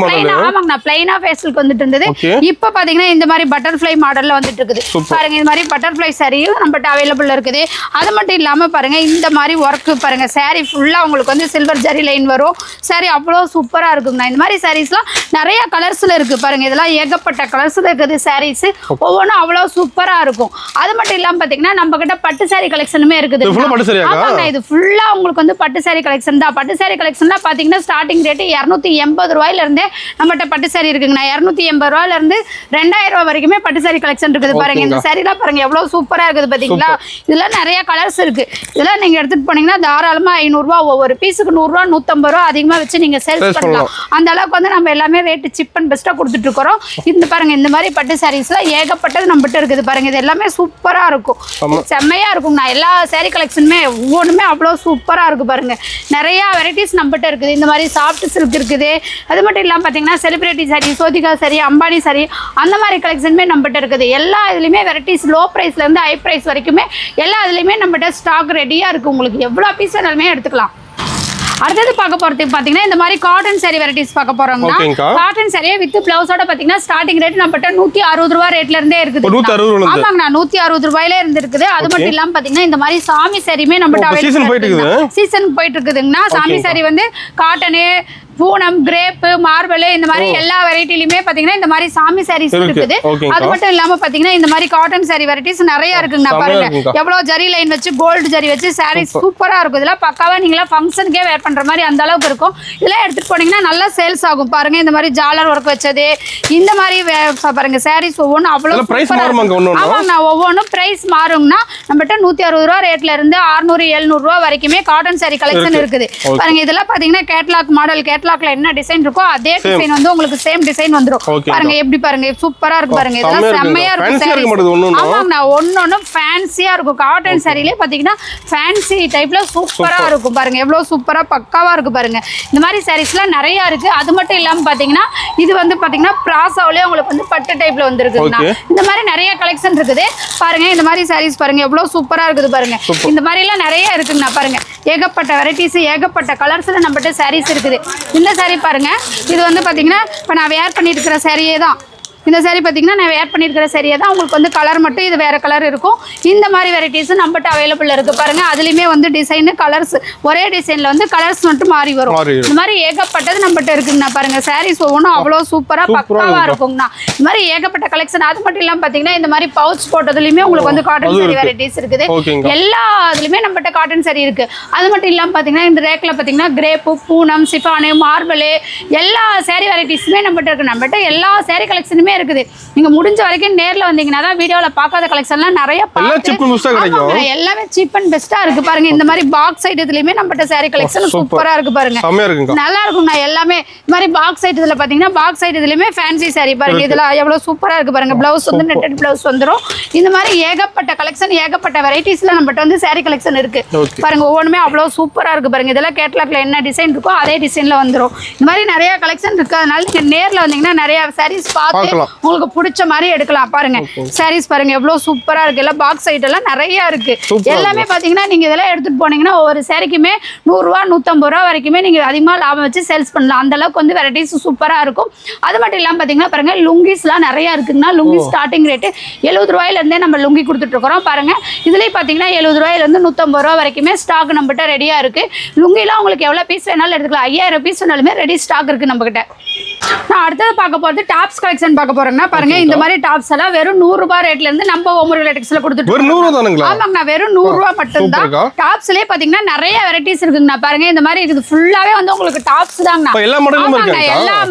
ஆமாங்கண்ணா பிளைனா ஃபேஷியலுக்கு வந்துட்டு இருந்தது. இப்ப பாத்தீங்கன்னா இந்த மாதிரி பட்டர்ஃப்ளை மாடல்ல வந்துட்டு இருக்குது. பாருங்க இந்த மாதிரி பட்டர்ஃப்ளை சாரியும் நம்மகிட்ட அவைலபிள் இருக்குது. அது மட்டும் இல்லாம பாருங்க இந்த மாதிரி ஒர்க் பாருங்க சாரி ஃபுல்லா உங்களுக்கு வந்து சில்வர் ஜரி லைன் வரும். சாரி அவ்வளவு சூப்பரா இருக்குங்கண்ணா. இந்த மாதிரி சாரீஸ்லாம் நிறைய கலர்ஸ்ல இருக்கு. பாருங்க இதெல்லாம் ஏகப்பட்ட கலர்ஸ்ல இருக்குது சாரீஸ். ஒவ்வொன்றும் அவ்வளவு சூப்பரா இருக்கும். அது மட்டும் இல்லாம பாத்தீங்கன்னா நம்ம கிட்ட பட்டு சாரி கலெக்ஷனுமே இருக்குது. இது ஃபுல்லா உங்களுக்கு வந்து பட்டு சாரி கலெக்ஷன் தான். பட்டு சாரி கலெக்ஷன்லாம் பாத்தீங்கன்னா ஸ்டார்டிங் ரேட் 280 ரூபாயில இருந்தே நம்மகிட்ட பட்டு சாரி இருக்குங்கண்ணா. 280 ரூபாயில இருந்து 2000 ரூபாய் வரைக்குமே பட்டு சாரி கலெக்ஷன் இருக்குது. பாருங்க இந்த சாரிலாம் பாருங்க எவ்வளவு சூப்பரா இருக்குது பாத்தீங்களா. இதெல்லாம் நிறைய கலர்ஸ் இருக்கு. இதெல்லாம் நீங்க எடுத்துட்டு போனீங்கன்னா தாராளமா 500 ரூபாய் ஒவ்வொரு பீஸுக்கு 100 ரூபாய் 150 ரூபாய் அதிகமா வச்சு நீங்க சேல்ஸ் பண்ணலாம். அந்த அளவுக்கு வந்து நம்ம எல்லாமே ரேட் சீப் அண்ட் பெஸ்டா கொடுத்துட்டு இருக்கோம். இந்த பாருங்க இந்த மாதிரி பட்டு சாரீஸ்லாம் ஏகப்பட்டது நம்மகிட்ட இருக்குது. பாருங்க இது எல்லாமே சூப்பரா இருக்கும். செம்மையா இருக்கும். நான் எல்லா சாரி கலெக்ஷனுமே ஒவ்வொன்றுமே அவ்வளவு சூப்பரா இருக்கு. பாருங்க நிறைய வெரைட்டிஸ் நம்மகிட்ட இருக்குது. இந்த மாதிரி சாஃப்ட் சில்க் இருக்குது. அது மட்டும் இல்லாம பாத்தீங்கன்னா celebrity sorry, Sothika sorry, Ambani sorry அந்த மாதிரி கலெக்ஷனுமே நம்மகிட்ட இருக்குது. எல்லா இதுலயுமே வெரைட்டிஸ் லோ பிரைஸ்ல இருந்து ஹை பிரைஸ் வரைக்குமே எல்லா இதுலயுமே நம்மகிட்ட ஸ்டாக் ரெடியா இருக்கு. உங்களுக்கு எவ்வளவு பீஸ் வேணாலுமே எடுத்துக்கலாம். அடுத்தது பார்க்க போறது பாத்தீங்கன்னா இந்த மாதிரி காட்டன் சாரி வெரைட்டிஸ் பார்க்க போறோம்னா காட்டன் சாரியே வித் பிளவுஸோட பாத்தீங்கன்னா ஸ்டார்டிங் ரேட் நம்மகிட்ட 160 ரூபாய் ரேட்ல இருந்தே இருக்குது. ஆமாங்கண்ணா 160 ரூபாயில இருந்து இருக்குது. அது மட்டும் இல்லாம பாத்தீங்கன்னா இந்த மாதிரி சாமி சாரியுமே நம்மகிட்ட சீசன் போயிட்டு இருக்குதுங்கன்னா சாமி சாரி வந்து காட்டனு, பூனம், கிரேப், மார்பல் இந்த மாதிரி எல்லா வெரைட்டிலுமே பாத்தீங்கன்னா இந்த மாதிரி சாமி சாரீஸ் இருக்குது. அது மட்டும் இல்லாம பாத்தீங்கன்னா இந்த மாதிரி காட்டன் சாரி வெரைட்டிஸ் நிறைய இருக்குங்க. பாருங்க எவ்வளவு ஜரி லைன் வச்சு கோல்டு ஜரி வச்சு சாரீஸ் சூப்பரா இருக்கும். இதெல்லாம் பக்காவா நீங்களா ஃபங்க்ஷனுக்கே வேர் பண்ற மாதிரி அந்த அளவுக்கு இருக்கும். இதெல்லாம் எடுத்துட்டு போனீங்கன்னா நல்லா சேல்ஸ் ஆகும். பாருங்க இந்த மாதிரி ஜாலர் ஒர்க் வச்சது இந்த மாதிரி பாருங்க சாரீஸ் ஒவ்வொன்றும் அவ்வளவு ஆமாங்கண்ணா ஒவ்வொன்றும் பிரைஸ் மாறுங்கண்ணா. நம்மகிட்ட 160 ரூபாய் ரேட்ல இருந்து 600 700 ரூபாய் வரைக்குமே காட்டன் சாரி கலெக்ஷன் இருக்குது. பாருங்க இதெல்லாம் பாத்தீங்கன்னா கேட்லாக் மாடல். கேட்லாக்ல என்ன டிசைன் இருக்கோ அதே டிசைன் வந்து உங்களுக்கு சேம் டிசைன் வந்துரும். பாருங்க எப்படி பாருங்க சூப்பரா இருக்கு. பாருங்க இதெல்லாம் செம்மையா இருக்கும். ஆமாங்கண்ணா ஒன்னொன்னு ஃபேன்சியா இருக்கும். காட்டன் சாரிலே பாத்தீங்கன்னா ஃபேன்சி டைப்ல சூப்பரா இருக்கும். பாருங்க எவ்வளவு சூப்பரா பக்காவா இருக்கு. பாருங்க இந்த மாதிரி சாரீஸ்லாம் நிறைய இருக்கு. அது மட்டும் இல்லாம பாத்தீங்கன்னா இது வந்து பாத்தீங்கன்னா பிராசாவிலே உங்களுக்கு வந்து பட்டு டைப்ல வந்துருக்குங்கண்ணா. இந்த மாதிரி நிறைய கலெக்ஷன் இருக்குது. பாருங்க இந்த மாதிரி சாரீஸ் பாருங்க எவ்வளவு சூப்பரா இருக்குது. பாருங்க இந்த மாதிரி எல்லாம் நிறைய இருக்குங்கண்ணா. பாருங்க ஏகப்பட்ட வெரைட்டிஸ் ஏகப்பட்ட கலர்ஸ்ல நம்மகிட்ட சாரீஸ் இருக்குது. இந்த சாரி பாருங்க இது வந்து பாத்தீங்கன்னா இப்ப நான் வேர் பண்ணிட்டு இருக்கிற சாரியே தான். இந்த சாரி பார்த்தீங்கன்னா நான் வேர் பண்ணியிருக்கிற சரியாக தான் உங்களுக்கு வந்து கலர் மட்டும் இது வேறு கலர் இருக்கும். இந்த மாதிரி வெரைட்டிஸ் நம்மகிட்ட அவைலபிள் இருக்குது. பாருங்கள் அதுலேயுமே வந்து டிசைனு கலர்ஸ் ஒரே டிசைனில் வந்து கலர்ஸ் மட்டும் மாறி வரும். இந்த மாதிரி ஏகப்பட்டது நம்மகிட்ட இருக்குங்கண்ணா. பாருங்கள் சாரீஸ் ஒவ்வொன்றும் அவ்வளோ சூப்பராக பக்காவாக இருக்குங்கண்ணா. இந்த மாதிரி ஏகப்பட்ட கலெக்ஷன். அது மட்டும் இல்லாமல் பார்த்தீங்கன்னா இந்த மாதிரி பவுச் போட்டதுலையுமே உங்களுக்கு வந்து காட்டன் சாரி வெரைட்டிஸ் இருக்குது. எல்லா இதுலையுமே நம்மகிட்ட காட்டன் சாரி இருக்குது. அது மட்டும் இல்லாமல் பார்த்தீங்கன்னா இந்த ரேக்கில் பார்த்தீங்கன்னா கிரேப்பு, பூனம், சிஃபானு, மார்பலு எல்லா சாரி வெரைட்டிஸுமே நம்மகிட்ட இருக்குது. நம்மகிட்ட எல்லா சாரி கலெக்ஷனுமே இருக்குது. நீங்க முடிஞ்ச வரைக்கும் நேர்ல வந்தீங்கன்னா தான் வீடியோல பார்க்காத கலெக்ஷன்லாம் நிறைய பார்க்கலாம். எல்லாமே சீப் அண்ட் பெஸ்டா இருக்கு. பாருங்க இந்த மாதிரி பாக்ஸ் ஐட்டத்துலயுமே நம்மகிட்ட சாரி கலெக்ஷன் சூப்பரா இருக்கு. பாருங்க நல்லா இருக்கும். நான் எல்லாமே இந்த மாதிரி பாக்ஸ் ஐட்டத்துல பாத்தீங்கன்னா பாக்ஸ் ஐட்டத்துலயுமே ஃபேன்சி சாரி பாருங்க இதெல்லாம் எவ்வளவு சூப்பரா இருக்கு. பாருங்க பிளவுஸ் வந்து நெட்டட் பிளவுஸ் வந்துரும். இந்த மாதிரி ஏகப்பட்ட கலெக்ஷன் ஏகப்பட்ட வெரைட்டிஸ்ல நம்மகிட்ட வந்து சாரி கலெக்ஷன் இருக்கு. பாருங்க ஒவ்வொன்றுமே அவ்வளவு சூப்பரா இருக்கு. பாருங்க இதெல்லாம் கேட்லாக்ல என்ன டிசைன் இருக்கோ அதே டிசைன்ல வந்துரும். இந்த மாதிரி நிறைய கலெக்ஷன் இருக்கு. அதனால நீங்க நேர்ல வந்தீங்கன்னா நிறைய சாரீஸ் பார்த்து உங்களுக்கு பிடிச்ச மாதிரி எடுக்கலாம். பாருங்க சாரீஸ் பாருங்க எவ்வளவு சூப்பரா இருக்கு. எல்லாம் பாக்ஸ் ஐட்டம் எல்லாம் நிறைய இருக்கு. எல்லாமே பாத்தீங்கன்னா நீங்க இதெல்லாம் எடுத்துட்டு போனீங்கன்னா ஒவ்வொரு சாரிக்குமே 100 ரூபாய் 150 ரூபாய் வரைக்குமே நீங்க அதிகமா லாபம் வச்சு சேல்ஸ் பண்ணலாம். அந்த அளவுக்கு வந்து வெரைட்டிஸ் சூப்பரா இருக்கும். அது மட்டும் இல்லாம பாத்தீங்கன்னா பாருங்க லுங்கிஸ் எல்லாம் நிறைய இருக்குங்கன்னா லுங்கி ஸ்டார்டிங் ரேட் 70 ரூபாயில இருந்தே நம்ம லுங்கி கொடுத்துட்டு இருக்கிறோம். பாருங்க இதுலயே பாத்தீங்கன்னா 70 ரூபாயில இருந்து 150 ரூபாய் வரைக்குமே ஸ்டாக் நம்மகிட்ட ரெடியா இருக்கு. லுங்கிலாம் உங்களுக்கு எவ்வளவு பீஸ் வேணாலும் எடுத்துக்கலாம். 5000 பீஸ் வேணாலுமே ரெடி ஸ்டாக் இருக்கு நம்ம கிட்ட. நான் அடுத்தது பார்க்க போறது டாப்ஸ் கலெக்ஷன் பார்க்க போறேன்னா பாருங்க இந்த மாதிரி டாப்ஸ் எல்லாம் வெறும் 100 ரூபாய் ரேட்ல இருந்து நம்ம ஓமர் லேட்டெக்ஸ்ல கொடுத்துட்டு ஆமாங்கண்ணா வெறும் 100 ரூபாய் மட்டும் தான். டாப்ஸ்லயே பாத்தீங்கன்னா நிறைய வெரைட்டிஸ் இருக்குங்கண்ணா. பாருங்க இந்த மாதிரி இது ஃபுல்லாவே வந்து உங்களுக்கு டாப்ஸ் தாங்கண்ணா. எல்லா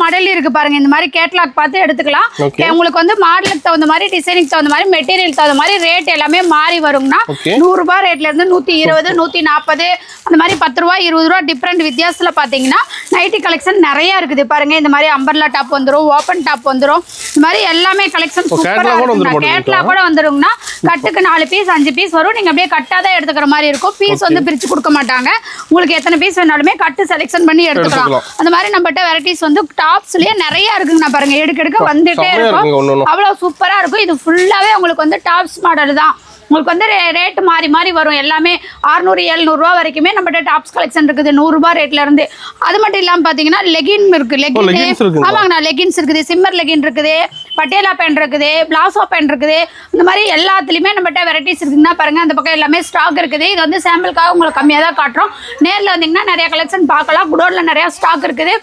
மாடலும் இருக்கு. பாருங்க இந்த மாதிரி கேட்லாக் பார்த்து எடுத்துக்கலாம். உங்களுக்கு வந்து மாடலுக்கு தகுந்த மாதிரி டிசைனுக்கு தகுந்த மாதிரி மெட்டீரியல் தகுந்த மாதிரி ரேட் எல்லாமே மாறி வருங்கண்ணா. 100 ரூபாய் ரேட்ல இருந்து 120 140 அந்த மாதிரி 10 ரூபாய் 20 ரூபாய் டிஃப்ரெண்ட் வித்தியாசத்துல பாத்தீங்கன்னா நைட்டி கலெக்ஷன் நிறைய இருக்குது. பாருங்க இந்த மாதிரி அம்பர்லா டாப் வந்துரும், ஓப்பன் டாப் வந்துரும், இந்த மாதிரி எல்லாமே கலெக்ஷன் சூப்பரா இருக்கும். கேட்லாக் கூட வந்துருங்கண்ணா. கட்டுக்கு 4 பீஸ் 5 பீஸ் வரும். நீங்க அப்படியே கட்டா தான் எடுத்துக்கிற மாதிரி இருக்கும். பீஸ் வந்து பிரிச்சு கொடுக்க மாட்டாங்க. உங்களுக்கு எத்தனை பீஸ் வேணாலுமே கட்டு செலக்ஷன் பண்ணி எடுத்துக்கலாம். அந்த மாதிரி நம்மகிட்ட வெரைட்டிஸ் வந்து டாப்ஸ்லயே நிறைய இருக்குங்கண்ணா. பாருங்க எடுக்க வந்துட்டே இருக்கும். அவ்வளவு சூப்பரா இருக்கும். இது ஃபுல்லாவே உங்களுக்கு வந்து டாப்ஸ் மாடல் தான். உங்களுக்கு வந்து ரேட் மாறி மாறி வரும். எல்லாமே 600 700 ரூபா வரைக்குமே நம்மகிட்ட டாப்ஸ் கலெக்ஷன் இருக்குது. 100 ரூபாய் ரேட்ல இருந்து. அது மட்டும் இல்லாம பாத்தீங்கன்னா லெகின் இருக்கு. ஆமாங்கண்ணா லெகின்ஸ் இருக்குது. சிம்மர் லெகின் இருக்குது. பட்டேலா பேண்ட் இருக்குது. பிளாசோ பேண்ட் இருக்குது. இந்த மாதிரி எல்லாத்துலயுமே நம்மகிட்ட வெரைட்டிஸ் இருக்குன்னா பாருங்க. அந்த பக்கம் எல்லாமே ஸ்டாக் இருக்குது. இது வந்து சாம்பிளுக்காக உங்களுக்கு கம்மியா தான் காட்டுறோம். நேர்ல வந்தீங்கன்னா நிறைய கலெக்ஷன் பார்க்கலாம். குடோன்ல நிறைய ஸ்டாக் இருக்குது.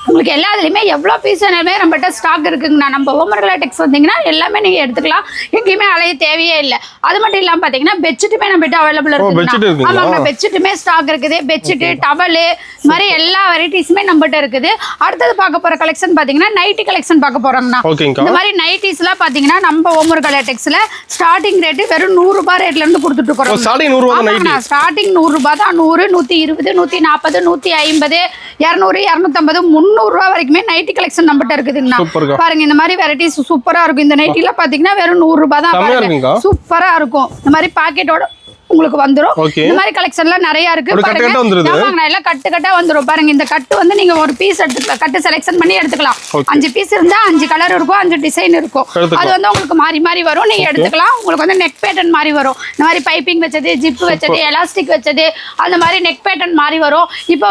உங்களுக்கு எல்லாத்துலேயுமே எவ்வளோ பீஸ் வேணாலுமே நம்மகிட்ட ஸ்டாக் இருக்குங்கண்ணா. நம்ம ஓமர் டெக்ஸ் வந்தீங்கன்னா எல்லாமே நீங்கள் எடுத்துக்கலாம். எங்கேயுமே அலைய தேவையே இல்லை. அது மட்டும் இல்லாமல் பார்த்தீங்கன்னா பெட்ஷீட்டுமே நம்மகிட்ட அவைலபிள் இருக்குங்க. ஆமாங்கண்ணா பெட்ஷீட்டுமே ஸ்டாக் இருக்குது. பெட்ஷீட்டு டவலு இது மாதிரி எல்லா வெரைட்டிஸுமே நம்மகிட்ட இருக்குது. அடுத்தது பார்க்க போகிற கலெக்ஷன் பார்த்தீங்கன்னா நைட்டி கலெக்ஷன் பார்க்க போகிறோங்கண்ணா. இந்த மாதிரி நைட்டிஸ்லாம் பார்த்தீங்கன்னா நம்ம ஓமர் டெக்ஸில் ஸ்டார்டிங் ரேட்டு வெறும் 100 ரூபாய் ரேட்லேருந்து கொடுத்துட்டு இருக்கோம். ஸ்டார்டிங் 100 ரூபாய் தான். 100 120 140 150 200 250 300 ரூபாய் வரைக்குமே நைட்டி கலெக்ஷன் நம்மகிட்ட இருக்குதுங்கண்ணா. பாருங்க இந்த மாதிரி வெரைட்டிஸ் சூப்பரா இருக்கும். இந்த நைட்டில பாத்தீங்கன்னா வெறும் 100 ரூபாய் தான். சூப்பரா இருக்கும். இந்த மாதிரி பாக்கெட்டோட உங்களுக்கு வந்துரும். இந்த மாதிரி கலெக்ஷன்லாம் நிறைய இருக்கு. ஆமாங்கண்ணா எல்லாம் கட்டா வந்துரும். பாருங்க இந்த கட்டு வந்து நீங்க ஒரு பீஸ் எடுத்துக்கலாம். கட்டு செலக்ஷன் பண்ணி எடுத்துக்கலாம். 5 பீஸ் இருந்தா 5 கலர் இருக்கும். 5 டிசைன் இருக்கும். அது வந்து உங்களுக்கு மாறி மாறி வரும். நீங்க எடுத்துக்கலாம். உங்களுக்கு வந்து நெக் பேட்டர்ன் மாறி வரும். இந்த மாதிரி பைப்பிங் வச்சது, ஜிப் வச்சது, எலாஸ்டிக் வச்சது, அந்த மாதிரி நெக் பேட்டர்ன் மாறி வரும். இப்போ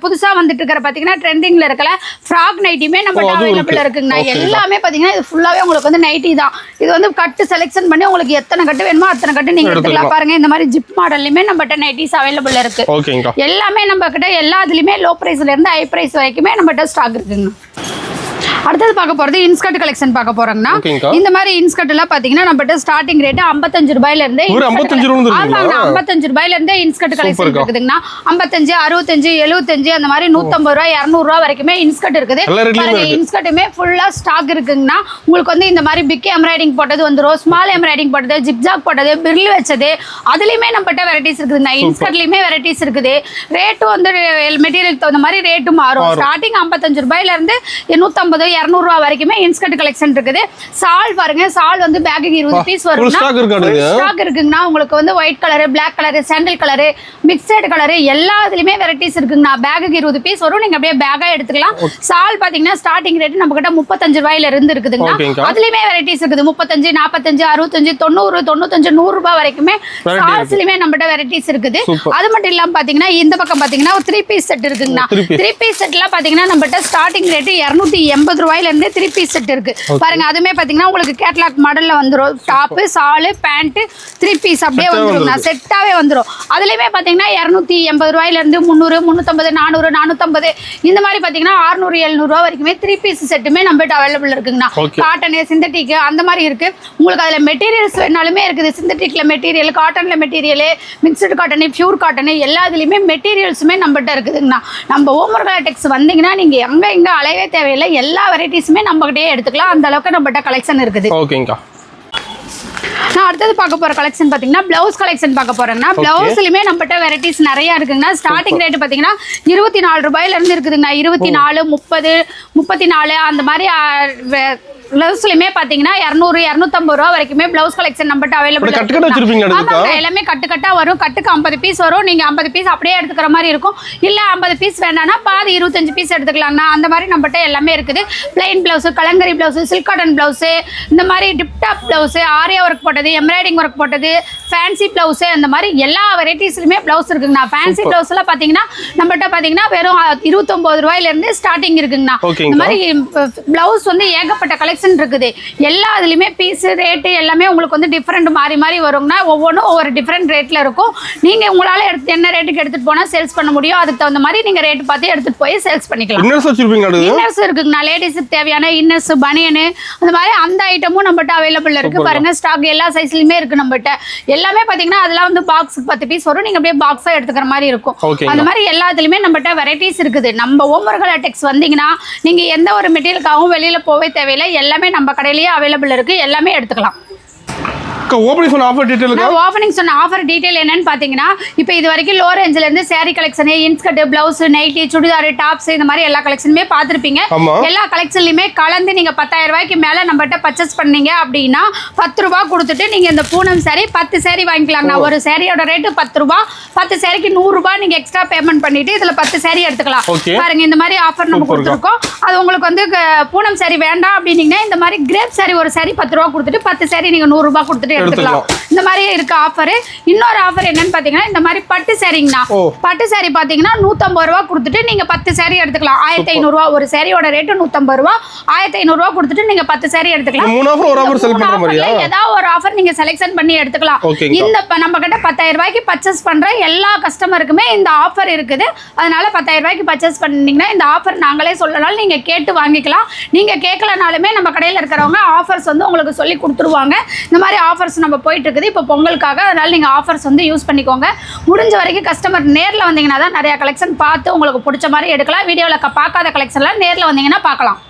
புதுசா வந்துட்டு இருக்கிற பாத்தீங்கன்னா ட்ரெண்டிங்ல இருக்கல ஃப்ராக் நைட்டியுமே நம்ம அவைலபிள் இருக்குங்கண்ணா. எல்லாமே பாத்தீங்கன்னா இது ஃபுல்லாவே உங்களுக்கு வந்து நைட்டி தான். இது வந்து கட்டு செலக்ஷன் பண்ணி உங்களுக்கு எத்தனை கட்டு வேணுமோ அத்தனை கட்டு நீங்க எடுத்துக்கலாம். பாருங்க இந்த மாதிரி ஜிப் மாடல்லையுமே நம்மகிட்ட நைட்டிஸ் அவைலபிள் இருக்கு. எல்லாமே நம்ம கிட்ட எல்லாத்துலயுமே லோ பிரைஸ்ல இருந்து ஹை பிரைஸ் வரைக்குமே நம்மகிட்ட ஸ்டாக் இருக்குங்க. அடுத்தது பார்க்க போறது இன்ஸ்கர்ட் கலெக்ஷன் பார்க்க போறோம்னா இந்த மாதிரி இன்ஸ்கர்ட் எல்லாம் பாத்தீங்கன்னா நம்மகிட்ட ஸ்டார்டிங் ரேட் 55 ரூபாயில இருந்து 55 ரூபாயில இருந்து இன்ஸ்கர்ட் கலெக்ஷன் இருக்குதுங்கன்னா 55 65 75 அந்த மாதிரி 150 ரூபாய் 200 ரூபாய் வரைக்குமே இன்ஸ்கர்ட் இருக்குது. இன்ஸ்கர்ட்டுமே ஃபுல்லா ஸ்டாக் இருக்குங்கன்னா உங்களுக்கு வந்து இந்த மாதிரி பிக் எம்ப்ராய்டிங் போட்டது வந்துரும். ஸ்மால் எம்ப்ராய்டிங் போட்டது, ஜிப்ஜாக் போட்டது, பிரில் வச்சது அதுலயுமே நம்மகிட்ட வெரைட்டிஸ் இருக்குதுங்க. இன்ஸ்கர்ட்லயுமே வெரைட்டிஸ் இருக்குது. ரேட்டு வந்து மெட்டீரியல் தகுந்த மாதிரி ரேட்டு மாறும். ஸ்டார்டிங் 55 ரூபாயில இருந்து 150 200 ரூபாய் வரைக்குமே இன்ஸ்கர்ட் கலெக்ஷன் இருக்குது. சால் பாருங்க. சால் வந்து பேக்குக்கு 20 பீஸ் வரும். ஸ்டாக் இருக்குங்கண்ணா. உங்களுக்கு வந்து white colour, black colour, sandal colour, mixed colour எல்லாத்துலயுமே வெரைட்டிஸ் இருக்குங்கண்ணா. பேக்குக்கு 20 பீஸ் வரும். நீங்க அப்படியே பேக்கா எடுத்துக்கலாம். சால் பாத்தீங்கன்னா ஸ்டார்டிங் ரேட் நம்ம கிட்ட 35 ரூபாயில இருந்து இருக்குதுங்கண்ணா. அதுலயுமே வெரைட்டிஸ் இருக்குது. 35 45 65 90 95 100 ரூபாய் வரைக்குமே சால்ஸ்லயுமே நம்ம கிட்ட வெரைட்டிஸ் இருக்குது. அது மட்டும் இல்லாம பாத்தீங்கன்னா இந்த பக்கம் பாத்தீங்கன்னா ஒரு 3 பீஸ் செட் இருக்குங்கண்ணா. 3 பீஸ் செட்லாம் பாத்தீங்கன்னா நம்ம கிட்ட ஸ்டார்டிங் ரேட் 280 ரூபாயில இருந்து 3 பீஸ் செட் இருக்கு. பாருங்க அதுமே பாத்தீங்கன்னா உங்களுக்கு கேட்லாக் மாடல்ல வந்துரும். டாப், சால், பேண்ட் 3 பீஸ் அப்படியே வந்துருங்க. செட்டாவே வந்துரும். அதுலயுமே பாத்தீங்கன்னா 280 ரூபாயில இருந்து 300 350 400 450 இந்த மாதிரி பாத்தீங்கன்னா 600 700 ரூபாய் வரைக்குமே 3 பீஸ் செட்டுமே நம்மகிட்ட அவைலபிள் இருக்குங்கண்ணா. காட்டன், சிந்தட்டிக் அந்த மாதிரி இருக்கு. உங்களுக்கு அதுல மெட்டீரியல்ஸ் வேணாலுமே இருக்குது. சிந்தட்டிக்ல மெட்டீரியல், காட்டன்ல material, mixed cotton, pure cotton எல்லாத்துலயுமே மெட்டீரியல்ஸுமே நம்மகிட்ட இருக்குதுங்கண்ணா. நம்ம ஓமர் டெக்ஸ் வந்தீங்கன்னா நீங்க எங்க அலையவே தேவையில்லை. எல்லா வெரைட்டிஸுமே நம்ம கிட்டே எடுத்துக்கலாம். அந்த அளவுக்கு நம்மகிட்ட கலெக்ஷன் இருக்குது. ஓகேங்கா. நான் அடுத்தது பார்க்க போற கலெக்ஷன் பாத்தீங்கன்னா பிளவுஸ் கலெக்ஷன் பார்க்க போறேங்கன்னா பிளவுஸ்லயுமே நம்மகிட்ட வெரைட்டிஸ் நிறைய இருக்குங்கன்னா ஸ்டார்டிங் ரேட் பாத்தீங்கன்னா 24 ரூபாயில இருந்து இருக்குதுங்கண்ணா. 24 30 34 அந்த மாதிரி பிளவுஸ்லயுமே பாத்தீங்கன்னா 200 250 ரூபாய் வரைக்குமே பிளவுஸ் கலெக்ஷன் நம்மகிட்ட அவைலபிள் இருக்கு. எல்லாமே கட்டா வரும். கட்டுக்கு 50 பீஸ் வரும். நீங்க 50 பீஸ் அப்படியே எடுத்துக்கிற மாதிரி இருக்கும். இல்ல 50 பீஸ் வேணாம்னா பாதி 25 பீஸ் எடுத்துக்கலாம்னா அந்த மாதிரி நம்மகிட்ட எல்லாமே இருக்குது. Plain blouse, Kalamkari blouse, silk cotton blouse, இந்த மாதிரி tip top blouse, Aari work போட்டது, எம்ப்ராய்டிங் ஒர்க் போட்டது, ஃபேன்சி பிளவுஸ், அந்த மாதிரி எல்லா வெரைட்டிஸ்லயுமே பிளவுஸ் இருக்குங்கண்ணா. ஃபேன்சி பிளவுஸ்ல பாத்தீங்கன்னா நம்மகிட்ட பாத்தீங்கன்னா வெறும் 29 ரூபாயில இருந்து ஸ்டார்டிங் இருக்குங்கண்ணா. இந்த மாதிரி பிளவுஸ் வந்து ஏகப்பட்ட கலெக்ஷன் இருக்குது. எல்லா அதுலயுமே பீஸ் ரேட் எல்லாமே உங்களுக்கு வந்து டிஃபரெண்ட் மாறி மாறி வரும்னா ஒவ்வொன்றும் ஒவ்வொரு டிஃபரெண்ட் ரேட்ல இருக்கும். நீங்க உங்களால என்ன ரேட்டுக்கு எடுத்துட்டு போனா சேல்ஸ் பண்ண முடியும். அதுக்கு தகுந்த மாதிரி நீங்க ரேட் பார்த்து எடுத்துட்டு போய் சேல்ஸ் பண்ணிக்கலாம். இன்னர்ஸ் இருக்குங்கண்ணா. லேடிஸுக்கு தேவையான இன்னர்ஸ், பனியனு அந்த மாதிரி அந்த ஐட்டமும் நம்மகிட்ட அவைலபிள் இருக்கு. பாருங்க ஸ்டாக் எல்லா சைஸ்லயுமே இருக்கு நம்மகிட்ட. எல்லாமே பாத்தீங்கன்னா அதெல்லாம் வந்து பாக்ஸுக்கு 10 பீஸ் வரும். நீங்க அப்படியே பாக்ஸா எடுத்துக்கிற மாதிரி இருக்கும். அந்த மாதிரி எல்லாத்துலயுமே நம்மகிட்ட வெரைட்டிஸ் இருக்குது. நம்ம ஓமர் டெக்ஸ் வந்தீங்கன்னா நீங்க எந்த ஒரு மெட்டீரியலுக்காகவும் வெளியில போவே தேவையில்லை. எல்லாமே நம்ம கடையிலேயே அவைலபிள் இருக்கு. எல்லாமே எடுத்துக்கலாம். அக்கா ஓபனிங் சொன்ன ஆஃபர் டீடைல் நான் ஓபனிங் சொன்ன ஆஃபர் டீடைல் என்னன்னு பாத்தீங்கன்னா இப்போ இது வரைக்கும் லோ ரேஞ்சில இருந்து saree collection inskirt blouse nightie churidar tops இந்த மாதிரி எல்லா கலெக்ஷனுமே பார்த்திருப்பீங்க எல்லா கலெக்ஷன்லயுமே கலந்து நீங்க 10,000 ரூபாய்க்கு மேல நம்மகிட்ட பர்ச்சேஸ் பண்ணீங்க அப்படின்னா 10 ரூபாய் கொடுத்துட்டு நீங்க இந்த பூனம் saree 10 saree வாங்கிக்கலாங்க ஒரு சாரியோட ரேட் 10 ரூபாய் 10 சாரிக்கு 100 ரூபாய் நீங்க எக்ஸ்ட்ரா பேமெண்ட் பண்ணிட்டு இதுல 10 saree எடுத்துக்கலாம் பாருங்க இந்த மாதிரி ஆஃபர் நம்ம கொடுத்துருக்கோம் அது உங்களுக்கு வந்து பூனம் saree வேண்டாம் அப்படின்னீங்கன்னா இந்த மாதிரி கிரேப் saree ஒரு saree 10 ரூபாய் கொடுத்துட்டு 10 saree நீங்க 100 ரூபாய் கொடுத்துட்டு எடுத்துக்கலாம் இந்த மாதிரி இருக்க ஆஃபர் இன்னொரு ஆஃபர் என்னன்னு பாத்தீங்கன்னா இந்த மாதிரி பட்டு சாரிங்கண்ணா பட்டு சாரி பாத்தீங்கன்னா 150 ரூபாய் கொடுத்துட்டு நீங்க 10 சாரி எடுத்துக்கலாம் 1500 ரூபாய் ஒரு சாரியோட ரேட் 150 ரூபாய் 1500 ரூபாய் கொடுத்துட்டு நீங்க 10 சாரி எடுத்துக்கலாம் மூணு ஆஃபர் ஒரு ஆஃபர் செல் பண்ற மாதிரியா ஏதாவது ஒரு ஆஃபர் நீங்க செலக்ஷன் பண்ணி எடுத்துக்கலாம் இந்த நம்ம கிட்ட 10,000 ரூபாய்க்கு பர்ச்சேஸ் பண்ற எல்லா கஸ்டமருக்குமே இந்த ஆஃபர் இருக்குது அதனால 10,000 ரூபாய்க்கு பர்ச்சேஸ் பண்ணீங்கன்னா இந்த ஆஃபர் நாங்களே சொல்லலாம் நீங்க கேட்டு வாங்கிக்கலாம் நீங்க கேட்கலனாலுமே நம்ம கடையில இருக்கிறவங்க ஆஃபர்ஸ் வந்து உங்களுக்கு சொல்லி கொடுத்துருவாங்க இந்த மாதிரி ஆஃபர்ஸ் நம்ம போயிட்டு இருக்குது இப்போ பொங்கலுக்காக அதனால நீங்க ஆஃபர்ஸ் வந்து யூஸ் பண்ணிக்கோங்க முடிஞ்ச வரைக்கும் கஸ்டமர் நேர்ல வந்தீங்கன்னா தான் நிறைய கலெக்ஷன் பார்த்து உங்களுக்கு பிடிச்ச மாதிரி எடுக்கலாம் வீடியோவில் பார்க்காத கலெக்ஷன்லாம் நேர்ல வந்தீங்கன்னா பார்க்கலாம்